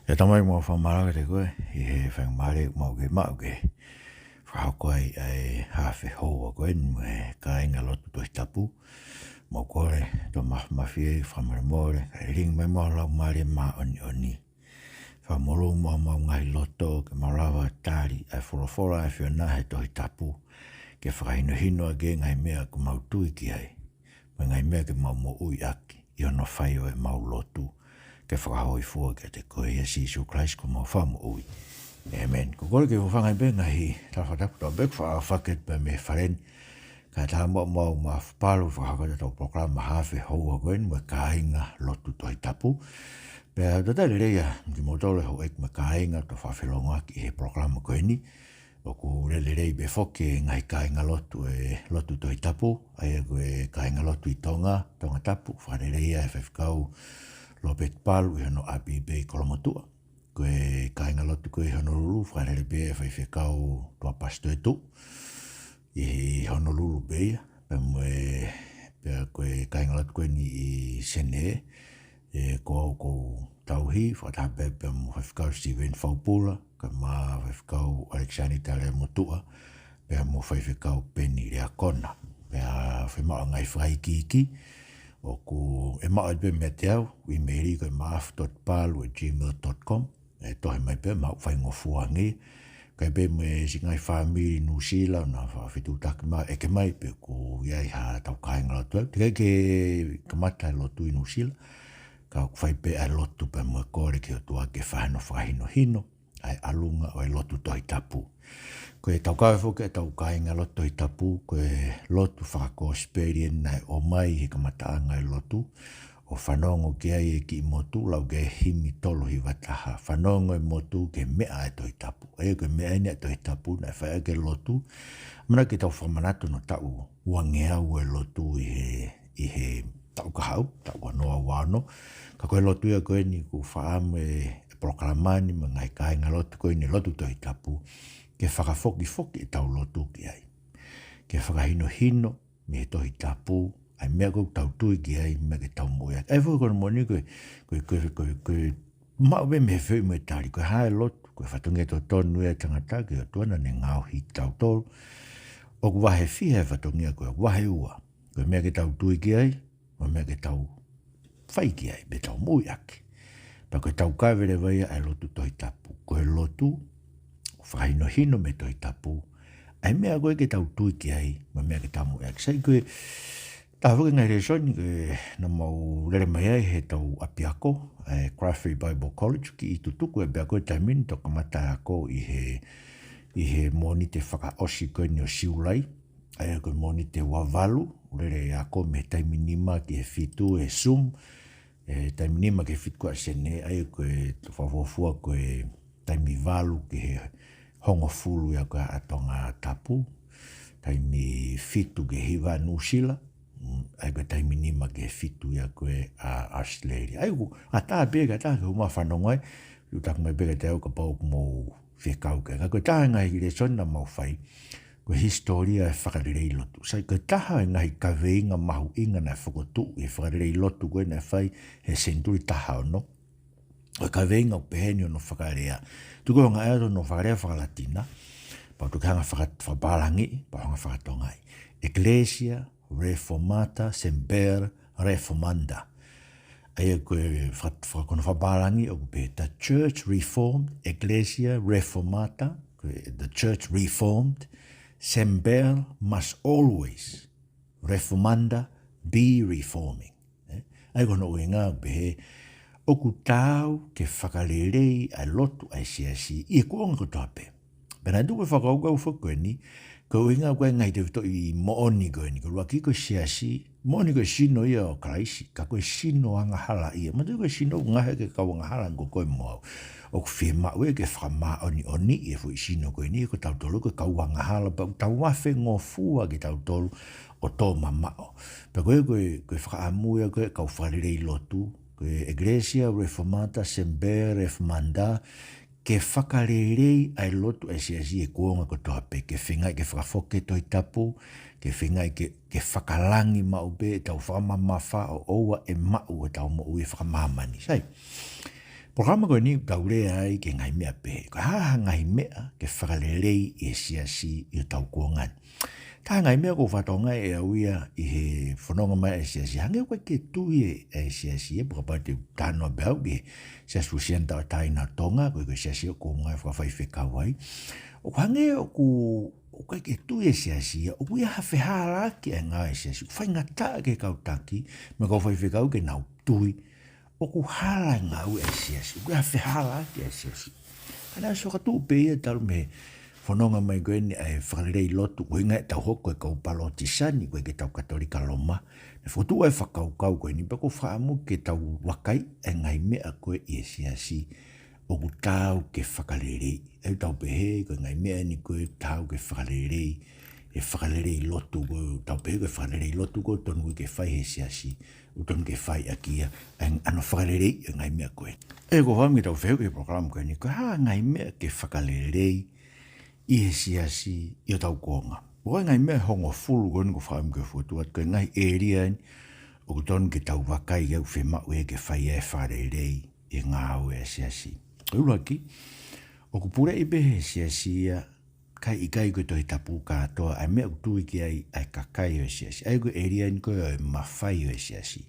E tamai mo whamara te koe, I he whangmare mau ke whahako ai hawhi hoa koe mo he ka inga lotu toi tapu. Mau kore, to mawhie, whamare more, ka ring mai mau lau mare ma oni. Whamoro mau ngai loto, ke mau lawa tari, ai whorofora ai whiona he toi tapu. Ke whakaino hino age ngai mea ku mau tui ki ai. Ma ngai mea ke mau mo ui aki, I ono whaio e mau lotu. Ke whakahoi fua ke te koe Jesu Christ ko mau whamu ui. Amen. Ko kore ke whangai benga hi tawhatapu tau bek whaket pe me wharen. Ka tā mau ma whapalu whakakata tau proklama hawhi hoa koen me kāinga lotu toi tapu. Pea tatale reia ki motole ho ek me kāinga to whawhelonga ki he proklama koeni. O ku rele rei be whoke ngai kāinga lotu e lotu toi tapu. Ai koe kāinga lotu I tonga tapu. Whare reia e whewhikau Lopet palu I hono api be kolomotua. Koe kāinga lotu koe Honolulu, whaere be e whaiwhekau tua pasto e tu. I Honolulu be, pe moe pea koe kāinga lotu koe ni I Sene, e ko tauhi, whatape pe mo whaiwhekau Steven Faupula, ka ma whaiwhekau Alexani Tale Motua, pe mo whaiwhekau Penny Reakona. Pea whaimao ngai whaikiki, o ku e maa be me te au, I meri koe maaf.palu@gmail.com, e tohe mai pe maa whaingo fuangi, kai be me singai whamiri nusila, na whawhitu taki maa eke mai pe ku iai ha tau kāinga lotu au. Te ke kamata e lotu I nusila, ka whai pe ai lotu pe mua kore ki o tua ke whahino whahino hino, ai alunga o ai lotu toi tapu. Koe tau kawe whuke tau kāinga lotu toi tapu, koe lotu whakako sperien nai o mai he kamataanga I lotu, o whanongo ke ai e ki motu, lau ke himi tolo hi wataha. Whanongo e motu ke mea e toi tapu. Ai koe mea ine e toi tapu, nai whaia ke lotu. Mana ki tau whamanatu no tau wangeau e lotu I he tau kahau, tau wanoa wano. Ka koe lotu ia koe ni ku whaamu e proklamani, ma ngai kāinga lotu koe ni lotu toi tapu. Ke whakafoki I tau lotu ki ai. Ke whakahino hino, me he tohi tapu, ai mea kou tau tui ki ai, mea ke tau moia. Ai fwoi kono moni koe mau be me whiu me tari, koe hae lotu, koe whatunge to tonu e tangata, ke o tuana ne ngau hi tau tolu. O ku wahe whihe whatungia koe, wahe ua, koe mea ke tau tui ki ai, o mea ke tau whai ki ai, be tau moiaki. Pa koe tau kawere vai ai lotu tohi tapu. Koe lotu, whakaino hino me toi tapu, ai mea koe ke tau tui ki ai, ma mea ke tau moiaki. Sai koe, tā whuki ngai resoni, koe na mau lere mai ai he tau apiako, Craft Bible College, ki I tutuku e bea koe taimini toka mata ako I he moni te whakaosi koe ni o siulai, ai koe moni te wavalu, lere ako me taiminima ki he fitu e sum, taiminima ke fitu kua sene, ai koe whawafua koe taimi valu ki he hongo fulu ya koe atonga tapu, taimi fitu ke hiva nusila, ai koe taimi nima ke fitu ya koe a Australia. Ai ku, a tā bega tā ke huma whanongai, yu tak mai bega te au ka pau mou whekau ke. Ka koe tā ngai ki re sona mau whai, koe historia e whakarerei lotu. Sai koe taha e ngai ka veinga mahu inga na whakotu e whakarerei lotu koe na whai he senturi taha o no. O ka veinga o peheni o no whakarea. Tuko honga ea no whakarea whakalatina, pa tu kanga whakabalangi, pa honga whakatongai. Ecclesia Reformata Semper Reformanda. Ai koe whakona whabalangi o pe the Church Reformed, Ecclesia Reformata, the Church Reformed, Semper must always, Reformanda, be reforming. Ai kono uenga pe oku tau ke whakalelei ai lotu ai siasi I kuonga ko tape. Pena duke whakaukau whakoeni, ko inga koe ngai te wito I mooni koe ni, ko luaki ko siasi, mooni koe sino ia o karaisi, ka koe sino anga hala ia, ma tu koe sino ngahe ke kau anga hala ko koe moau. O ku whima ue ke whakama oni e fui sino koe ni, ko tau tolu ko kau anga hala, pa tau wafe ngō fua ki tau tolu o tō mamao. Pa koe whakaamuia koe kau whalirei lotu, koe Iglesia Reformata Semper Reformanda, ke whakarerei ai lotu ai siasi e kuonga ko toape, ke whingai ke whakafoke toi tapu, ke whingai ke whakalangi maube, tau whakamamafa o oua e mau e tau mo ue whakamamani. Sai, Programa ko ni taule ai ke ngai mea pe. Ko ngai mea ke whakalelei e siasi i tau kuangan. Tā ngai mea ko whatonga e auia i he whanonga mai e siasi. Hange koe ke tui e siasi e puka te tānoa beau ki siasu sienta o taina tonga koe ke siasi o ko ngai whawhai whekau ai. O hange o koe ke tui e siasi o kui ha whehara ki e ngā e siasi. Whai ngata ke kautaki me kau whai whekau ke nau tui. O ku hala ngau e siasi. O kui ha whehara ki e siasi. Ana so ka tū pe e taru me whanonga mai koe ni ai whakalelei lotu koe ngai tau hoko e kau palo tisani koe ke tau katolika loma. Ne whotu ai whakaukau koe ni pako whaamu ke tau wakai e ngai mea koe i e siasi o ku tau ke whakalelei. E tau pehe koe ngai mea ni koe tau ke whakalelei e whakalelei lotu koe tau pehe koe whakalelei lotu koe tonu ke whai he siasi o tonu ke whai akia ano whakalelei e ngai mea koe. E ko whaam ki tau wheu ke program koe ni koe ngai mea ke whakalelei i he siasi i o tau kuonga. Koe ngai mea hongo fulu koe niko whaam ke whutuat koe ngai erian o tonu ke tau wakai au whemau e ke whai e whakalelei i ngā au e siasi. Uraki, o kupure i behe siasi ia kai i kai koe tohi tapu katoa ai mea utui ki ai kakai o e siasi. Ai koe erian koe o e mawhai o e siasi.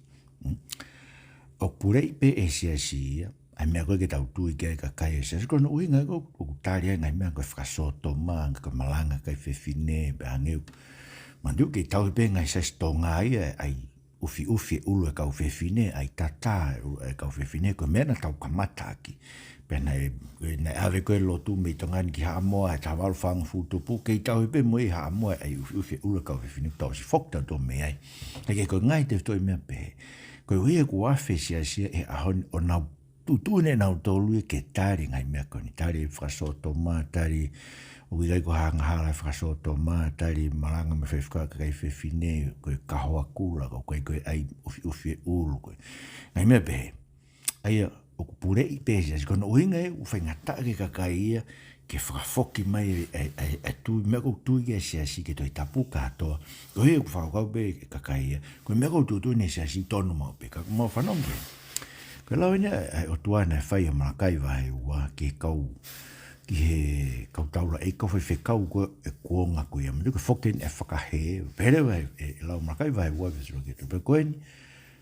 O kupure i behe siasi ia ai mea koe ke tau tui ki ai kakai o e siasi. Kono ui ngai koe o kutaria ngai mea koe whakasoto maa, koe malanga kai whewhine, pe angeu. Mandu ke tau i behe ngai sasi tō ngai ai ufi ulu e kau whewhine, ai tata e kau whewhine, koe mea na tau kamata aki. Pena e ave koe lotu me tongani ki haamoa e tawaru whanga futupu ke i tau he pe mo i haamoa ai uwhi ula kau whiwhinu tau si whokta tō me ai. Heke koe ngai te whtoi mea pe. Koe hui e ku awhi siasia e ahon o nau tutune nau tōlui ke tāri ngai mea koni. Tāri whakasoto maa, tāri uigai ko hanga hala whakasoto maa, tāri malanga me whewhika kai whewhine, koe kahoa kula, koe ai uwhi ulu koe. Ngai mea pe. Aia, o kupure i pēsia, si kono uinga e uwhai ngata ke kakai ia ke whakafoki mai e tui, mea kou tui ke siasi ke toi tapu katoa, ko hei ku whakau pe ke kakai ia, ko mea kou tui ne siasi tonu mau pe, kako mau whanonge. Ko lau ina o tuana e whai o malakai wahe ua ke kau, ki he kau taura e kau whai kau ko e kuonga ko ia, mea ko whoken e whakahe, pere wahe e lau malakai wahe ua vesro ke tu, pe koeni,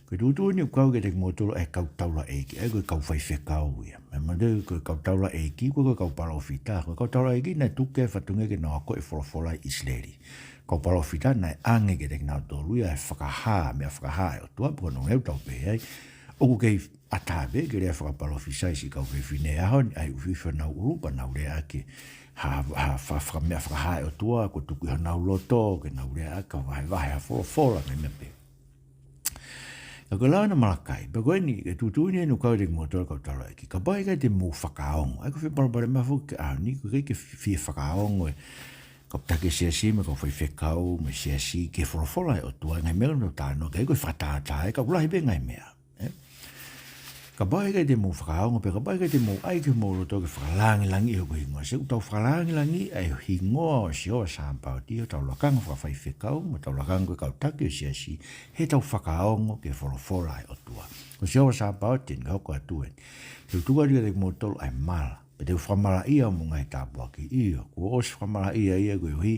koe tūtū ni ukau ke teki motoro e kau taula eiki, e koe kau whai whekau ia. Me mande koe kau taula eiki, koe kau pala ofita. Koe kau taula eiki, nei tuke whatunge ke noa koe wholofola i isleri. Kau pala ofita, nei ange ke teki nao tōlu ia e whakahaa, mea whakahaa e o tua, pua nong heu tau pe ai. Oku kei atabe, ke rea whakapala ofisa isi kau kei whine ahon, ai uwhiwha nau urupa nau rea ake. Mea whakahaa e o tua, ko tuku ha nau loto, ke nau rea ake, vahe ha wholofola, me me pe. Ko lau na malakai, pa koe ni, e tūtūni e nukau te motor kau tala eki, ka pai kai te mō whakaongo, ai ko whi parapare mafu ke ni ko kei ke whi whakaongo e, ka take siasi me ka whai whekau, me siasi ke wholofola e o tua, ngai mea no tāno, kei koe whatata e, ka ulahi pe ngai mea. Ka pai kai te mō whakaongo, pe ka pai kai te mō ai ke mō roto ke whakalangi ho ko hingoa, se utau whakalangi ai hingoa o si oa sāmpau ti, o tau lakanga whawhai whekau, mo tau lakanga koe kau take o siasi, he tau whakaongo ke wholofola e o tua. O si oa sāmpau ti, nga hoko atuen. Te utua ria te mō tolu ai mala, pe te whamala ia mo ngai tāpua ki ia, ko os whamala ia koe hui,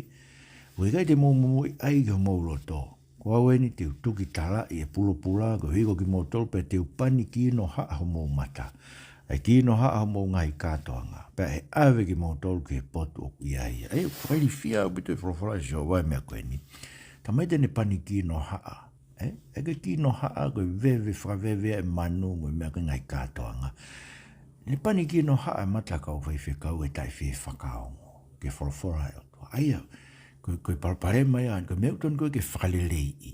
ui kai te mō ai ke mō roto, ko aweni te utuki tala i e pula, ko hiko ki motol pe te upani ki no haa ho mō mata. Ai ki no haa ho mō ngai katoanga. Pe e ave ki motol ki e potu o ki aia. Ei, whairi fia o bitu e whorofora si o wai mea koe ni. Ta mai tene pani ki no haa. Eke ki no haa koe veve whakaveve e manu mo mea koe ngai katoanga. Ne pani ki no haa mata kau whai whekau e tai whi whakaongo. Ke whorofora e o tua. Aia, koe parpare mai an, koe meuton koe ke whakalelei i.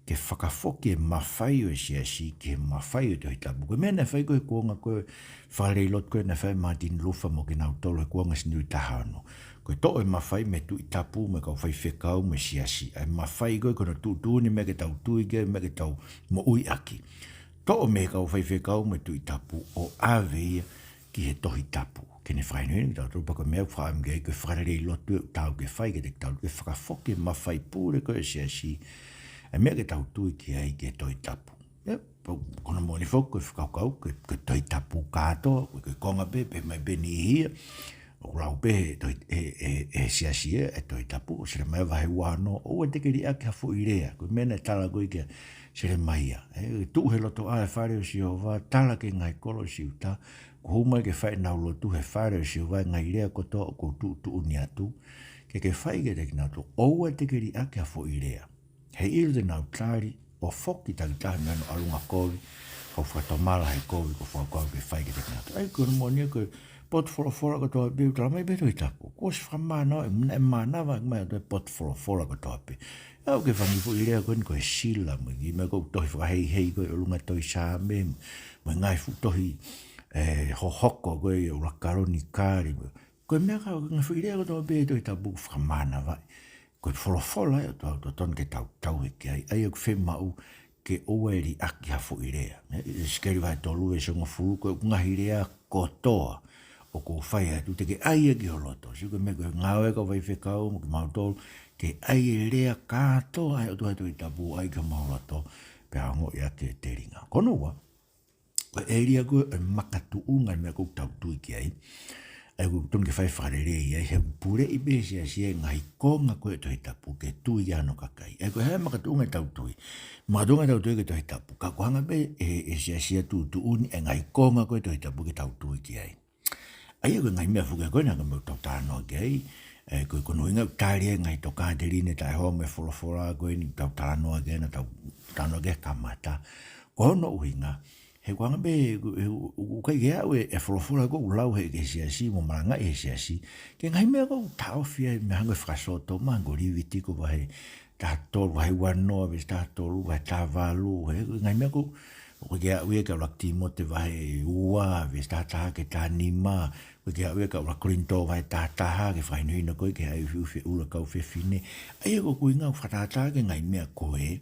Ke whakafoki e mawhai o e siasi, ke mawhai o te hitapu. Koe mea na whai koe kuonga koe whakalelei lot koe na whai Martin Lufa mo ke nau tolo e kuonga sinu i tahano. Koe to e mawhai me tu i tapu me kau whai whekau me siasi. Ai mawhai koe kono tūtūni me ke tau tuige me ke tau mo ui aki. To me kau whai whekau me tu i tapu o ave ki he tohi tapu. Kene whainui, tau trupa ko mea whaamgei, koe whakarerei lotu tau ke whai, ke te tau ke whakafoke mawhai pūre koe siasi, e mea ke tau tui ki ai ke toi tapu. kona mo ni foko whakakau, ke toi tapu kātoa, ke konga pe mai beni hia, o rau pe siasi toi tapu, o sere mai vahe wano, o e teke ri ake hafo i rea, ko mena tala koe ke sere mai ia. Tu he loto a e whare o si ova, tala ke ngai kolo si uta, ko humai ke whae nau lotu he whare o si ova, ngai rea koto o ko tu uni atu, ke whae ke teki nau to, o e teke ri ake hafo i rea. He iru te nau tāri, o foki takitahi mea no alunga kovi, ko whatomala he kovi, ko whakau ke whaike te kata. Ai, ko mo nia ko pot fora ko toa pe, utala mai beto i tapu. Ko si whamana e manawa mai o pot fora ko toa pe. Au ke whangifu i rea koen ko e sila, i mea ko tohi whakahei ko e ulunga toi saa me, mai ngai fu tohi hohoko ko e urakaroni kāri. Ko e mea ka ngafu i rea ko toa pe to i tapu whamana vai. Ko folofola e to ton ke tau heke ai. Ai o ke whemau ke oeri aki hafo i rea. Skeri vai tolu e songa furu ko ngahi rea kotoa o ko whai atu te ke ai e ki holoto. Si ko me ko ngāwe ka vai whekau mo ki mautolu ke ai e rea kātoa ai o tuai tui tapu ai ka maulato pe hango i ake te ringa. Kono wa, ko e ria ko e makatu unga mea ko tau tui ki ai. Ai ko tun ke fai whakarere ai he pure i besi a sie ngai konga koe to hitapu ke tui ano kakai. Ai ko hea makatunga tau tui. Makatunga tau tui ke to hitapu. Ka kuhanga be e sia tu uni e ngai konga koe to hitapu ke tau tui ki ai. Ai ko ngai mea fuke koe nanga meu tau tāno ki ai. Ai ko kono inga tāria ngai to kāterine tai hoa me folofora koe ni tau tāno ki na tau tāno ki kamata. Ko hono uhinga. He kuanga be, ukai ke au e wholofura ko ulau he ke siasi, mo maranga e siasi, ke ngai mea ko tau fia me hango whakasoto, mango riviti ko wahe tātolu, wahe wanoa, ves tātolu, wahe tāwalu, ngai mea ko, ukai ke au e ka urak timo te wahe ua, ves tātaha ke tānima, ukai ke au e ka urak korinto wahe tātaha, ke whainuina koe, ke hai uwhi ula kau whewhine, ai ko kuinga whatataha ke ngai mea koe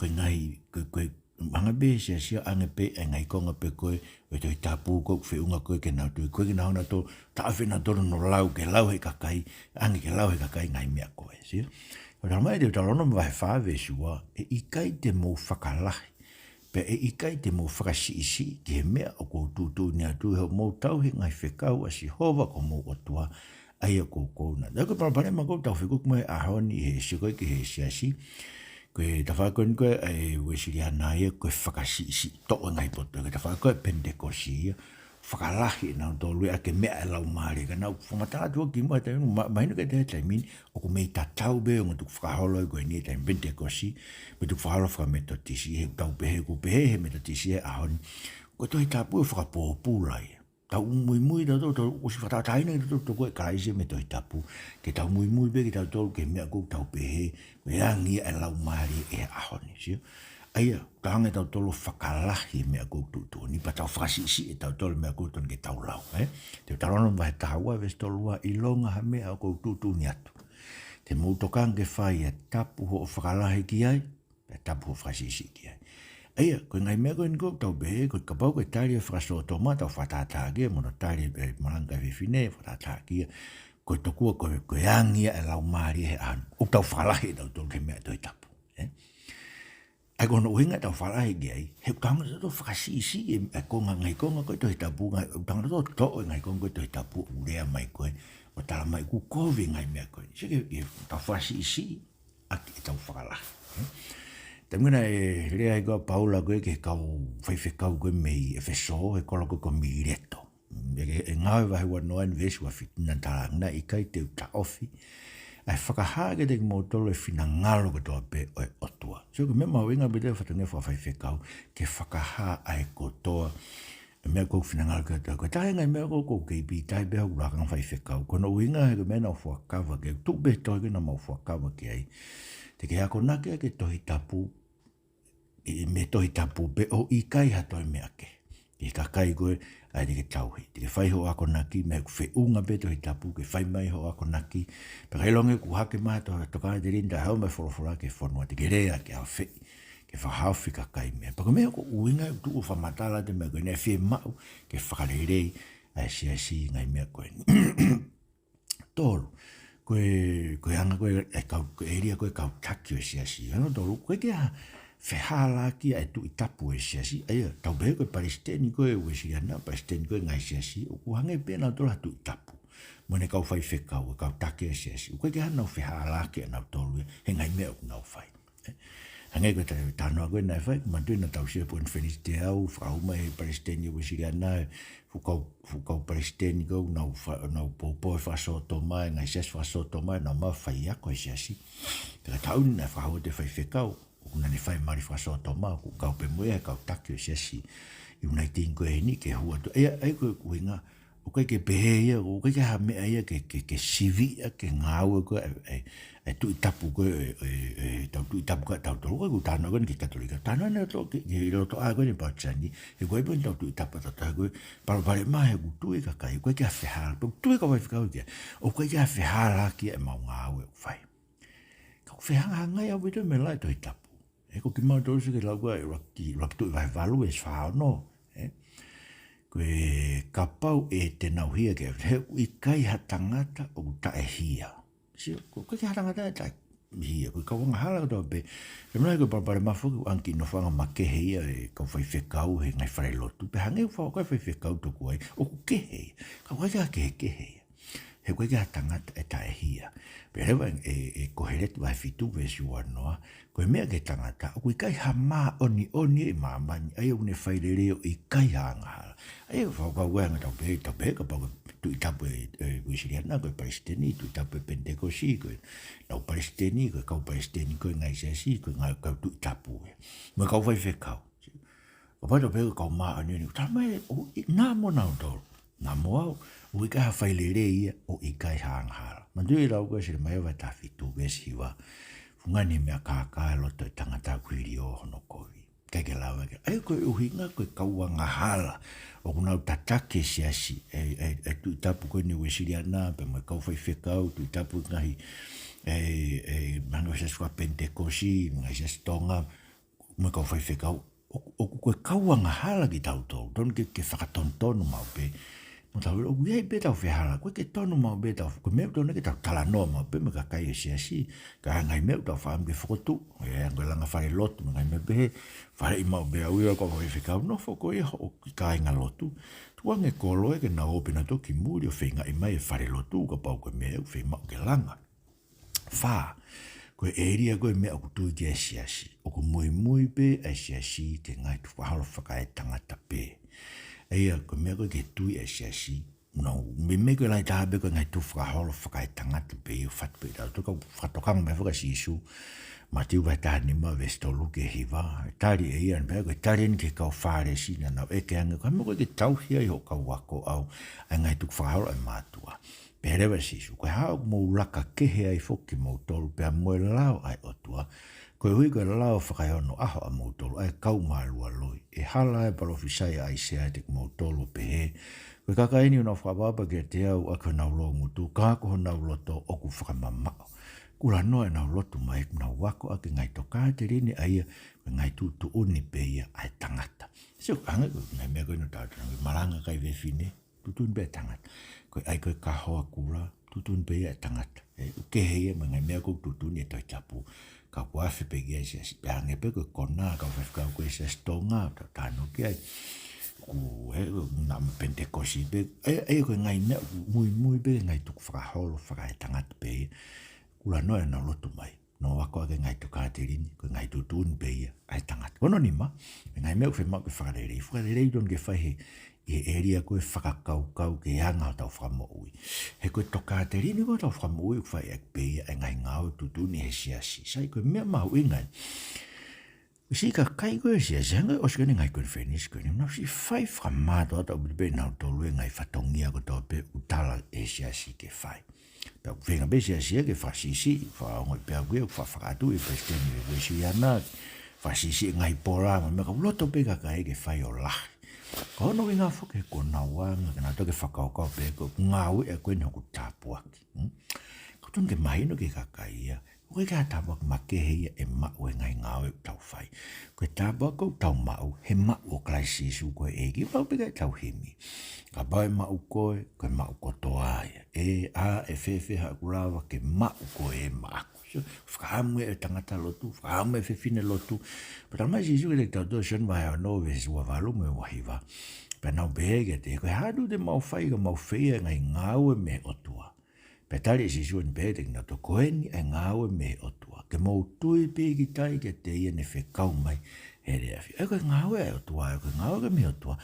ngai, Manga be sia ange pe ngai konga pe koe o te tapu ko whiunga koe ke nau tui koe ke nau na to tawhina toro no lau ke lau he kakai ange ke lau he kakai ngai mea koe sia. O tala mai te talono me wahe whawe sua e ikai te mou whakalahi pe e ikai te mou whakasiisi ki he mea o kou tūtū ni atu he mou tau he ngai whekau a si hova ko mou otua ai a kou kouna. Dako parapare ma kou tau whikuk mai ahoni he sikoi ki he siasi koe ta whakon koe e wesiri anai koe whakasisi toa ngai poto koe ta whakon pentekosi whakalahi nau tolu ake mea e lau maare ka nau whamatā tua ki mua tainu mainu ka te taimin o ko mei tatau be o ngā tuk whakaholo koe ni taim pentekosi me tuk whakaholo whakametotisi he tau pehe ko pehe he metotisi he ahoni koe toi tapu e whakapōpūlai tau mui tau o si whatataina ki tau koe karaise me toi tapu ke tau mui be ki tau tolu ke mea kou tau pehe me angi e lau maari e ahoni sio aia tahanga tau tolu whakalahi mea kou tutu ni pa tau whakasisi e tau tolu mea kou ton ke tau lau te tarono wahe tahaua ves tolua ilonga ha mea kou tutu ni atu te moutokan ke whai e tapu ho whakalahi ki ai e tapu ho whakasisi ki ai Aia, koe ngai mea koe niko tau behe, koe kapau koe tari e whakaso toma tau whatatākia, mona tari e maranga e whiwhine e whatatākia, koe tokua koe angia e lau maari he anu, o tau whalahi tau tolu ke mea toi tapu. Ai kono uhinga tau whalahi ki ai, he kanga tau whakasisi e konga ngai konga koe toi tapu, tanga tau to'o ngai konga koe toi tapu, urea mai koe, o tala mai ku kovi ngai mea koe, sike tau whakasisi aki e tau whalahi. Tamina e rea ikoa paula koe ke kau whaiwhekau koe mei e wheso e kola koe ko mireto. E ngawe wahe wanoa ni vesu wa whitina tarangna i kai te uta ofi. Ai whakahage te ki motolo e whina ngalo ke toa pe o e otua. So ke mea mawinga pe te whatange whaiwhekau ke whakaha ai kotoa. E mea kou whina ngalo ke toa. Koe tahe ngai mea kou keipi tai beha urakang whaiwhekau. Kono uinga he ke mea na ufuakawa ke tupe toi ke na maufuakawa ke ai. Te ke hako nake ke tohi tapu me tohi tapu pe o i kai hatoi me ake. I ka kai koe ai te ke tauhi. Te ke whai ho ako naki me ku whiunga pe tohi tapu ke whai mai ho ako naki. Pe kai longe ku hake maha toka te rinda hau mai wholofora ke whanua te ke rea ke hau whi. Ke whahauwhi ka kai mea. Pa ko mea ko uinga tu u whamatala te mea koe ne whi mau ke whakarerei ai siasi ngai mea koe. Tolu. Koe anga koe e eria koe kau taki o siasi. Ano tolu koe ke ha fehala ki e tu itapu e siasi ai tau be ko palestini ko e wesiana palestini ko ngai siasi o hange pe na to tu itapu mone kau fai fekau kau take siasi ko ke na fehala ki na to he ngai me na fai hange ko ta no ko na fai ma tu na tau se po feliz te au frau mai palestini wesiana fukau palestini ko na po fa so to mai ngai siasi fa so to mai na ma fai ya ko siasi ka tau na frau te fai fekau una ne fai mari fa so to ma ku ka pe mo e ka takio siasi uniting ko ni ke hua to ai ko winga o ke behe o ke ha me ai ke sivi ke ngau ko e tu tapu ko tu tapu ka tau to ko ta no ko ki katolika ta no ne to ke ro to a ko ni pa chani e ko ben tu tapu ta ko pa ma e tu e ka kai ko ke fa ha tu ko vai ficar o ko ke fa ha ki e ma ngau fai ka fa ha ngai a wido me lai to tapu e ko ki mau tōsi ke lau ai raktu vai valu e whao no. Koe ka pau e te nauhia ke he i kai ha tangata o ta e hia. Si ko ke ha tangata e ta hia ko ka wanga hala to be. E mna ko para mafu anki no fanga make hia e ko fai fekau he ngai fai lotu. Pe hange fa ko fai fekau to ko ai o ke he. Ka wa ke he. He koe kia tangata e tae hia. Pe rewa e koheret vai fitu vesi wanoa, koe mea ke tangata, o koe kai ha maa oni e maa mani, ai une whairereo i kai hangahala. Ai whakau wanga tau pehe ka pao tu i tapu e wisiriana, koe palestini, tu i tapu e pentekosi, koe nau palestini, koe kau palestini, koe ngai siasi, koe ngai kau tu i tapu e. Moe kau vai whekau. Ka pao tau pehe kau maa oni, tamai nā mo nau tolu. Nā moau, o i kai ha whailere ia o i kai hanghala. Mandu i rau koe sire mai wa ta fitu vesi wa fungani mea kākā loto i tangata kuiri o hono kovi. Kai ke lau ake, ai koe uhinga koe kaua ngahala o kunau tatake siasi e tu itapu koe ni wesiriana pe mai kau whai whekau tu itapu ngahi manu sasua pentekosi, ngai sas tonga mai kau whai whekau o koe kaua ngahala ki tau tau, don ke whakatontonu mau pe mo tau o ia be tau fehala ko ke tonu mau be tau ko me tonu ke tau tala no mau be me ka kai siasi ka ngai me tau fa me foto e ngala nga fa lot ngai me be fa i mau be au ko vai ficar no fo ko o ka nga lotu tu nge kolo e ke na opena to ki muri o fenga i mai fa lotu ko pau ko me fe mau ke langa fa ko area ko me o tu ke siasi o ko muy be a siasi ke ngai tu fa halo fa kai tangata pe Eia, ko mea koe ke tui e siasi. No, me koe lai taha be koe ngai tu whakaholo whakai tangata pe i o whatu pe tau. Tuka whatokanga me whakasisu. Ma tiu vai taha ni ma vestolu ke hiwa. Tari e ia, mea koe tari ni ke kau whare sina nau e ke anga. Koe me koe ke tauhia i ho kau wako au. Ai ngai tu whakaholo e mātua. Pe rewa sisu. Koe hao mou laka kehe ai whoki mou tolu. Pea moe lao ai otua. Koe hui koe lao whakaiono aho a mautolo, ai kau mārua loi. E hala e parofisai ai sea te mautolo pe he. Koe kakaini una whakapapa ke te au a koe nau lo ngutu, kako ho nau loto oku whakamamao. Kula noe nau lotu mai nau wako a ke ngai toka te rini aia, koe ngai tu uni pe ia ai tangata. Sio hanga koe ngai mea koe no tātana, maranga kai vefine, tutun pe tangata. Koe ai koe kahoa kula, tutun pe ia ai tangata. Uke heia ma ngai mea koe tutun e toi tapu. Ka kuafi pe kia siasi, pe hange pe koe kona, ka whawhikau koe siasi tonga, ta tāno ki ai. Ku he, ngā ma pentekosi pe, e koe ngai mea, mui pe ngai tuku whakaholo, whakai tangata pe ia. Kula noe na lotu mai, no wako ake ngai tuka te rini, koe ngai tutun pe ia, ai tangata. Kono ni ma, ngai mea koe whemau koe whakarerei don ke whaihe, e eria koe whakakau ke hanga tau whamo ui. He koe toka te rini koe tau whamo ui whai ek peia e ngai ngau tutuni he siasi. Sai koe mea mahu ingai. Si ka kai koe siasi, hanga osikane ngai koe whenis koe ni. Nau si whai whamato ata ubipe nau tolu e ngai whatongia ko tau pe utala e siasi ke whai. Pea whenga be siasi e ke whasisi, whaongoi pea koe whakatu e whaisteni e wesi ana. Whasisi e ngai pora, ma mea ka uloto pe ka kai ke whai o lahi. Ka hono ki ngā whuke ko nā wanga, ka nā toke whakaukau pe ko ngā ui e koe nhoku tāpuaki. Ka tun ke mahino ki kakaia, koe ka tāpuaki ma keheia e mau e ngai ngā ui tau whai. Koe tāpuaki o tau mau, he mau o klai sisu koe egi, wau pe kai tau himi. Ka bau e mau koe mau kotoa ia. ke a e fefe ha kulawa ke mau ko e mako. So, whakahamu e tangata lotu, whakahamu e fefine lotu. But alma Jesu le tau do shen vai no ve sua valu me wahiva. Pe nau behege te, koe hadu de mau whaiga mau whaia ngai ngāue me otua. Pe tari e Jesu en behege na to koeni e ngāue me otua. Ke mau tui pēki tai ke te ia ne whekau mai he rea fi. E koe ngāue e otua, e koe ngāue me otua.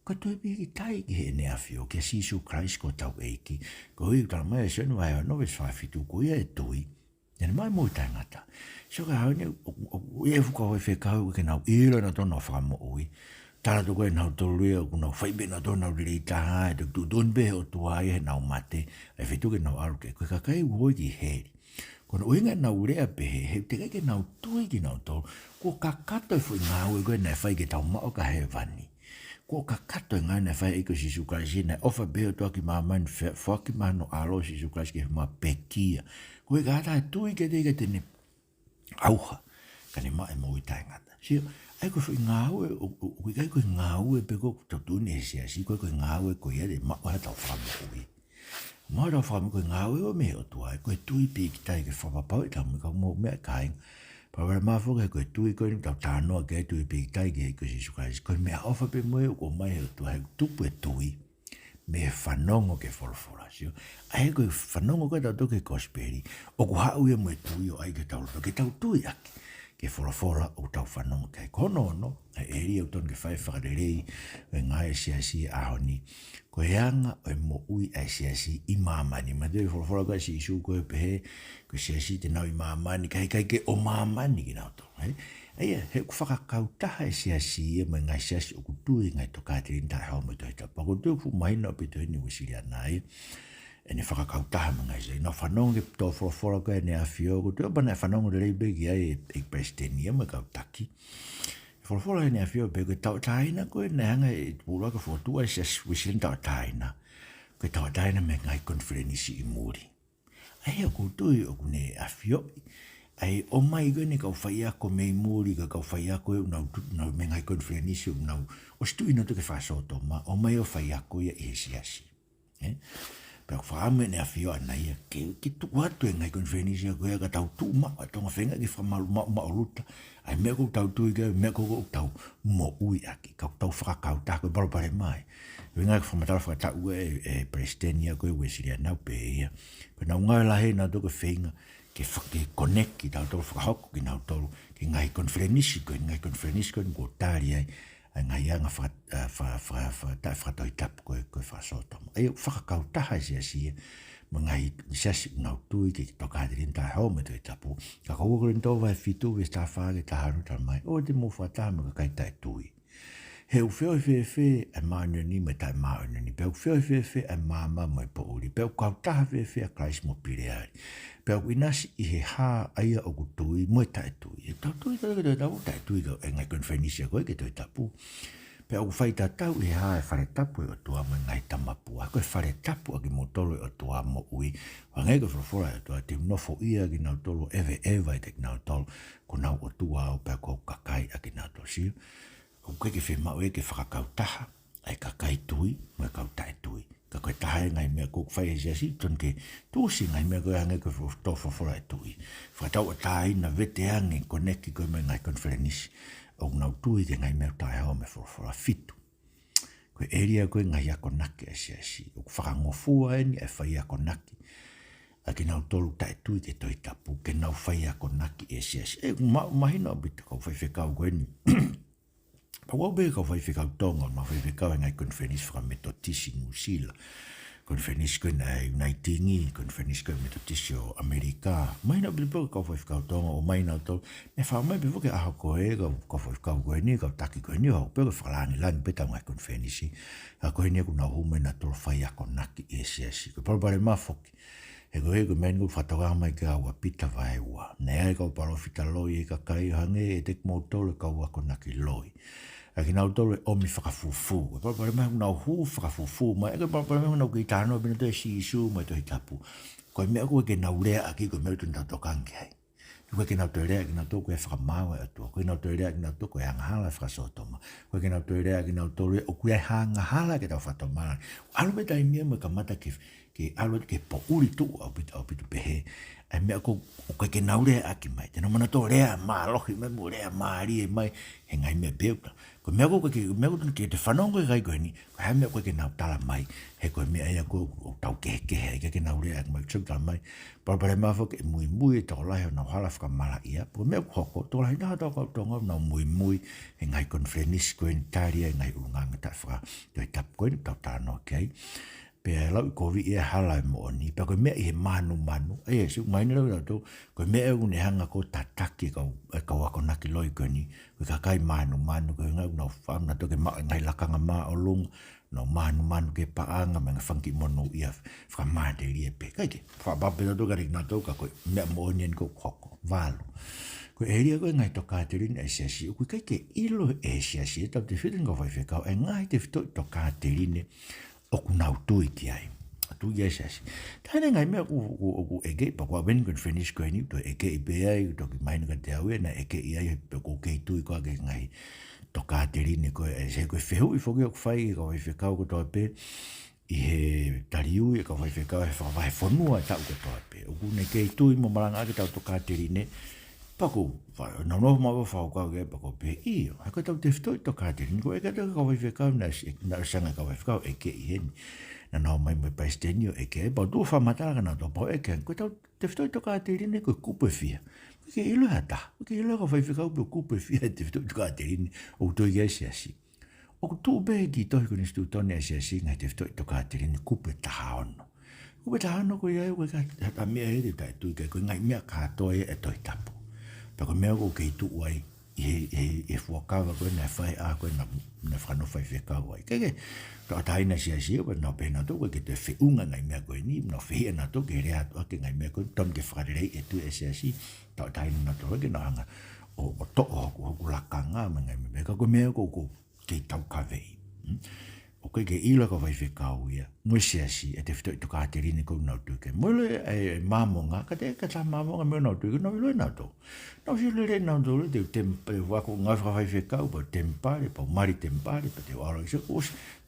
Ko tui pēki tai ki he ne awhio, ke Jesu Christ ko tau eiki. Ko hui utala mai e shen vai no ve whaifitu, ko ia e tui. Nene mai mui tangata. So ka hau ne, e fuka hoi whekau ke nau ira na tona whakamo ui. Tala to koe nau tolu e, ku nau whaibe na tona uri taha, e tu donbe o tua e nau mate, e whetu ke nau aruke. Koe kakai uoi ki heri. Kono uinga nau rea pehe, he te kai ke nau tui ki nau tolu, ko kakato e fui ngāu e koe nei whai ke tau mao ka he vani. Ko kakato e ngai nei whai eko Jesu Christ, nei ofa beo toa ki maa mani, whaki maa no alo Jesu Christ ki maa pekia. Koe ka hata e tui ke te ne auha, ka ne maa e moi tai ngata. Sio, ai koe whi ngāu e, koe kai koe ngāu e peko tau tūne e siasi, koe ngāu e koe ere, maa koe hatau whamu ui. Maa rau whamu koe ngāu e o me o tua, koe tui piki tai ke whapapau e tau me kau mō mea kāinga. Pawara maa whoka koe tui koe ni tau tānoa ke tui piki tai ke koe Jesu Christ, koe mea ofa pe moe o koe mai o tua, hei tupu e tui. Me whanongo ke wholawhora, sio. Ai koe whanongo koe tau toke kosperi, o ku hau e moe tui o ai ke tau loto, ke tau tui aki, ke wholawhora o tau whanongo kei kono ono, e eri au ton ke whai whakarerei, e ngai siasi ahoni, koe anga o e mo ui ai siasi i mamani, ma te wholawhora koe si isu koe pehe, koe siasi te nau i mamani, kai ke o mamani ki nau tō, hei. Eia, he ku whakakautaha e siasi e mai ngai siasi o kutui ngai to kātiri ntai hao me toi tapa. Ko tui fu mahina o pito hini wisiri anai. E ne whakakautaha ma ngai sei. Nā whanonge tō whorofora koe ne a whio. Ko tui apana e whanonge rei begi ai e prestenia me kautaki. Whorofora e ne a whio pe koe tau taina koe ne hanga e pūrua ka whotua e siasi wisiri tau taina. Koe tau taina me ngai konferenisi i muri. Eia ko tui o kune a whio. Ai o mai koe ne kau whai ako mei muri ka kau whai ako e unau me ngai konferenisi unau o stui no tuke whasoto ma o mai o whai ako ia e siasi. Pero whaame ne a whio anai ke tu watu e ngai konferenisi ako ia ka tau tu ma a tonga whenga ki whamalu ma o ruta. Ai mea kou tau tui ke mea kou tau mo ui aki kau tau whakakau tako e barobare mai. Wenga ka whamatara whakatau e prestenia koe ue siri anau pe ia. Pena unga lahe na tuke whenga ke connect ki tau tolu whakahoko ki nau tolu ki ngai konferenisi koe ko tāri ai ngai anga whakatoi tapu koe whakasotama. Ai whakakautaha siasi ma ngai siasi nau tui ki tokātiri ntai hau me toi tapu. Ka kaukore ntau vai fitu we stafāge taharu tamai. O te mo whataha me ka kaitai tui. He uwheo whewhe e mānio ni me tai mānio ni. Peu uwheo whewhe e māma mo e pouri. Peu kautaha whewhe a Christ mo pireari. Peu inasi i he hā aia o kutui mo e tai tui. E tau tui tau tau tai tui kau e ngai konferenisia koe ke toi tapu. Peu whai tatau i he hā e whare tapu e o tua mo ngai tamapua. Koe whare tapu a ki mo tolo e o tua mo ui. Wa ngai ko whawhora e o tua te nofo ia ki nau tolo ewe e te ki nau tolo. Ko nau o tua o peu kou kakai a ki nau tolo siu. O koe ke whemau e ke whakakautaha, ai ka kai tui, mo e kautai tui. Ka koe taha e ngai mea kōk whai e siasi, ton ke tūsi ngai mea koe hange koe tō whawhora e tui. Whakatau a tāi na vete ange koneki koe me ngai konferenisi, o nau tui ke ngai mea tāi hao me whawhora fitu. Koe eria koe ngai ako naki e siasi, o whakangofua e ni e whai ako naki. A ke nau tolu tai tui ke toi tapu, ke nau whai ako naki e siasi. E mahina o bita kau whai whekau koe ni. Pawau be ka whai whikau tonga, ma whai whikau ngai konferenisi whakametotisi Musila. Konferenisi koe na Unitingi, konferenisi koe metotisi o Amerika. Maina bipo ka whai whikau tonga o maina o tolu. Ne whamai bipo ke aho koe, ka whai whikau koe ni, ka taki koe ni, hau pēko whakalangi langi peta ngai konferenisi. Ka koe ni aku na hume na tolu whai ako naki e siasi. Ko parabare mafoki. He koe meni ku whatoka mai ke aua pita vai ua. Ne ai kau paro whita loi e ka kai hange e tek mō tolu ka ua ko naki loi. Aki nau tolu e omi whakafufu. E parapare mehu nau hu whakafufu. Ma eke parapare mehu nau ki tāno bina toi si isu mai toi tapu. Koe mea koe ke nau rea aki koe mea tun tau tokangi hai. Koe ke nau toi rea ki nau tōku e whakamaua e atua. Koe nau toi rea ki nau tōku e angahala e whakasotoma. Koe ke nau toi rea ki nau tolu e o kuia hangahala ke tau whatomana. Alu me tai mea mo ka mata ke ke alo ke po uri tu au pitu pehe ai mea ko ke naure aki mai te no mana to rea ma lohi mai mo rea ma ri mai he ngai me beuta ko mea ko ke te whanongo kai koe ni ko hai mea ko ke nau tala mai he koe mea ia ko tau ke ke naure aki mai tau tala mai parapare mawha ke mui tau lahi o nau hala whakamala ia po mea ko hoko tau lahi naha tau tonga nau mui he ngai konfrenis koe ni taria ngai urunganga ta whaka toi tap koe ni tau tala no kei pe lau ko vi e hala mo ni pe ko me e manu e su mai no to ko me e un hanga ko tataki ko ko na ki loi ko ni ko ka kai manu ko nga no fam na to ke ma ngai la kanga ma olung no manu ke pa anga me fanki mono ia fra ma de ri pe kai ke fa ba pe to ka ri na to ka ko me mo ni ko ko valo ko e ria ko ngai to ka te rin e siasi ko kai ke ilo e siasi ta te feeling of I ka e ngai te to ka te rin o kunau tui ki ai. Tu Siasi. Taina ngai mea ku eke, pa kua weni kun finish koe ni, to eke i pe ai, to ki maina ka te aue, na eke i ai, pe ku kei tui koa ke ngai toka te rini koe, e se koe whehu i whoki o kwhai, ka wai whekau ko toa pe, i he tariu, e ka wai whekau, e whakawai whanua e tau ko toa pe. O ku ne kei tui mo maranga ake tau toka te rini, paku, na noho mawa whakau ke, paku pe iyo, hako tau te whitoi toka te rini, ko eka tau ka wai whekau, na sanga ka wai whekau, eke i heni. Na nao mai mai paistenio eke, pa tu whamatara na to po eke, ko tau te whitoi toka te rini, ko kupe fia. Ke ilo hata, ke ilo ka wai whekau, pe kupe fia, te whitoi toka te rini, o toi kia Siasi. O tu be ki tohi kuni stu tone a Siasi, ngai te whitoi toka te rini, kupe taha ono. Kupe taha ono ko iai, ko hata mea heri tai tui, ko ngai mea katoe e toi tapu. Pako mea ko kei tu wai, e fuakawa koe na whai a koe na whanowhai whekau ai. Keke, to ataina Siasi o na pēna tō koe ke te whiunga ngai mea koe ni, na whihia na tō ke rea toa ke ngai mea koe, tom ke whakarelei e tu e Siasi, to ataina na tō ke na hanga o to'o hoku lakanga ma ngai mea, ka koe mea ko kei tau kawei. O koe ke ila ka wai whekau ia, mui Siasi e te whitoi toka te rini kou nau tuke. Mule e māmonga, ka te ka tā māmonga mea nau tuke, nau iloi nau tō. Nau si lere nau tō, te tempa, wako ngai whawai whekau, pa tempare, pa mari tempare, pa te waro.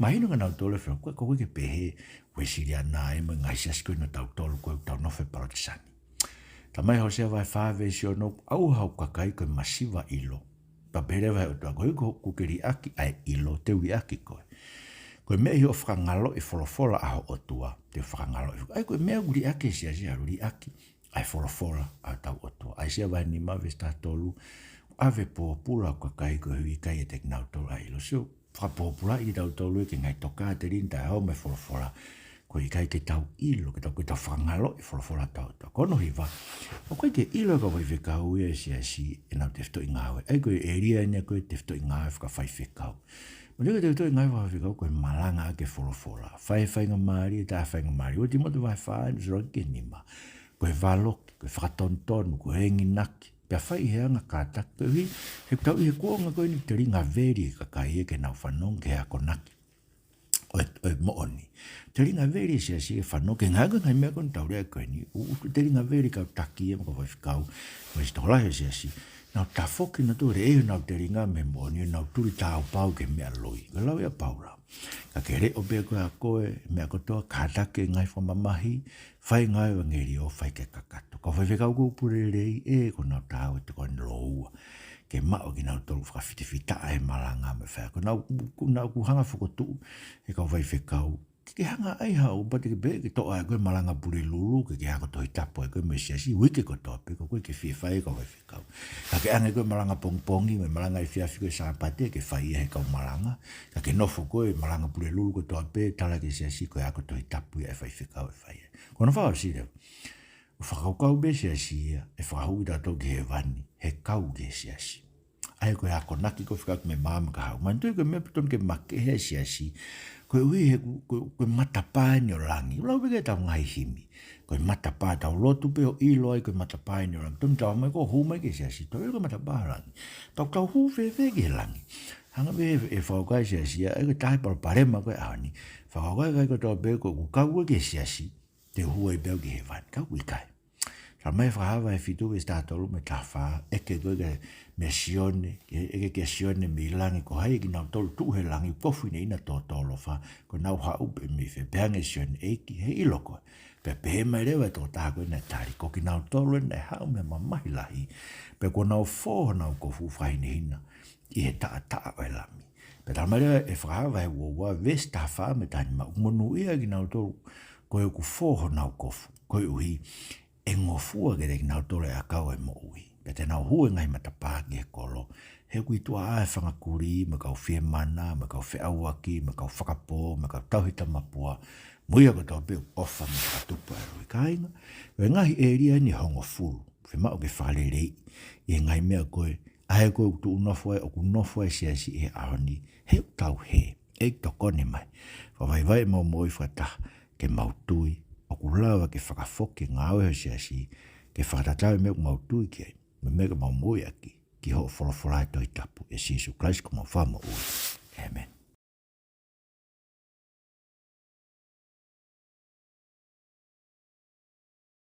Mahino ka nau tō le whekau, koe ke pehe, koe siri ana e ma ngai Siasi koe na tau tōlu koe tau nofe parotisani. Ta mai hau sea vai whawe si ono, au hau kakai koe masiva ilo. Pa pere vai o tō, koe kukeri aki ai ilo, te ui aki koe. Koe mea hi o whakangalo i wholofola aho o tua, te whakangalo. Ai koe mea uri ake Siasi a uri aki, ai wholofola a tau o tua. Ai sea vai ni mawe sta tolu, ave pōpula ko kai ko hui kai e tek nau tolu ai lo. So, whapōpula i tau tolu e ke ngai toka te rinta e hau me wholofola, ko i kai ke tau ilo, ke tau whangalo i wholofola tau tau. Kono hiwa, o koe ke ilo ka wai whekau e Siasi e nau te whito i ngāwe. Ai koe e ria nia koe te whito i ngāwe whakawhai whekau. O lega te whito i ngāwe whakawhai koe malanga ake wholofola. Whainga maari e tā whainga maari. O ti motu vai whae nusoro ke nima. Koe waloki, koe whakatontonu, koe hengi naki. Pea whai heanga kātaki. Koe hui, he tau i he kuonga koe ni te ringa veri ka kai e ke nau whanong ke hako naki. O mooni. Te ringa veri Siasi e whanong ke ngaga ngai mea koe tau rea koe ni. Te ringa veri kau taki e maka whaiwhikau. Koe si tola he Siasi. Nau ta foki na tu reo nau te ringa me mooni, nau turi tāu pau ke mea loi. Ka lau ia paura. Ka ke re o bea koe a koe, mea kotoa kātake ngai whamamahi, whai ngai wa ngeri o whai ke kakato. Ka whai whekau kupure rei e ko nau tāu e te koe loua. Ke mao ki nau tolu whakawhitiwhita e malanga me whai. Ko nau kuhanga whakotu, e ka whai whekau. Ke hanga ai hau, pati ke be, ke toa e koe malanga puri lulu, ke hako tohi tapo e koe me Siasi, wike ko toa pe, ko koe ke whie whai e ka whai whekau. Ka ke anga e koe malanga pongpongi, me malanga e whiawhi koe sāpate, ke whai e kau malanga. Ka ke nofo koe, malanga puri lulu ko toa pe, tala ke Siasi, koe hako tohi tapo e whai whekau e whai e. Kono whao si reo. O whakaukau be Siasi e whakahau i tato ke he wani, he kau ke Siasi. Ai koe hako naki ko whikau me māma ka hau. Mantui koe mea putom ke make he Siasi, koe ui he koe matapāni o rangi. Ulau wike tau ngai himi. Koe matapā tau lotu pe o ilo ai koe matapāni o rangi. Tum tau mai ko hūmai ke Siasi. Tau ilo koe matapā rangi. Tau hū whewhe ke rangi. Hanga me e whaukai Siasi. Ai koe tahi parema koe aani. Whaukai kai koe tau pe koe kukau ke Siasi. Te hua i beo ke he vani. Kau i kai. Ka mai whahawa e whitu e stātolu me tā wha. Eke koe ke me sione, ke sione me langi ko hai ki nau tolu tu he langi kofu ne ina tō tolo wha, ko nau haupe mi fe peange sione eiki he iloko. Pe pe mai rewa tō tāko ina tari, ko ki nau tolo ina e hau me mamahi lahi, pe ko nau fō nau kofu whaine hina, i he taa o e lami. Pe tā mai rewa e whakahawa he wā vesta wha me tani ma umonu ia ki nau tolo, ko e ku fō nau kofu, ko e uhi, e ngofua ke te ki nau tolo e akau e mo uhi. Pe te nau hue ngai matapaki he kolo, he kui tua ae whangakuri, me kau whie mana, me kau whi awaki, me kau whakapō, me kau tauhita mapua, muia ko tau peo ofa me ka tupa e rui kainga. Koe ngahi e ria ni hongo furu, whi mao ke whalelei, i ngai mea koe, ahe koe kutu unofua e o kunofua e siasi e ahoni, he tau he, e tokone mai, whawaiwai mau moi whataha, ke mautui, o kulawa ke whakafoke ngā oe siasi, ke whakatatau mea mautui ki ai, me mega mau moi aki, ki ho wholoforai toi tapu, e Sisu Christ ko mau whama ui. Amen.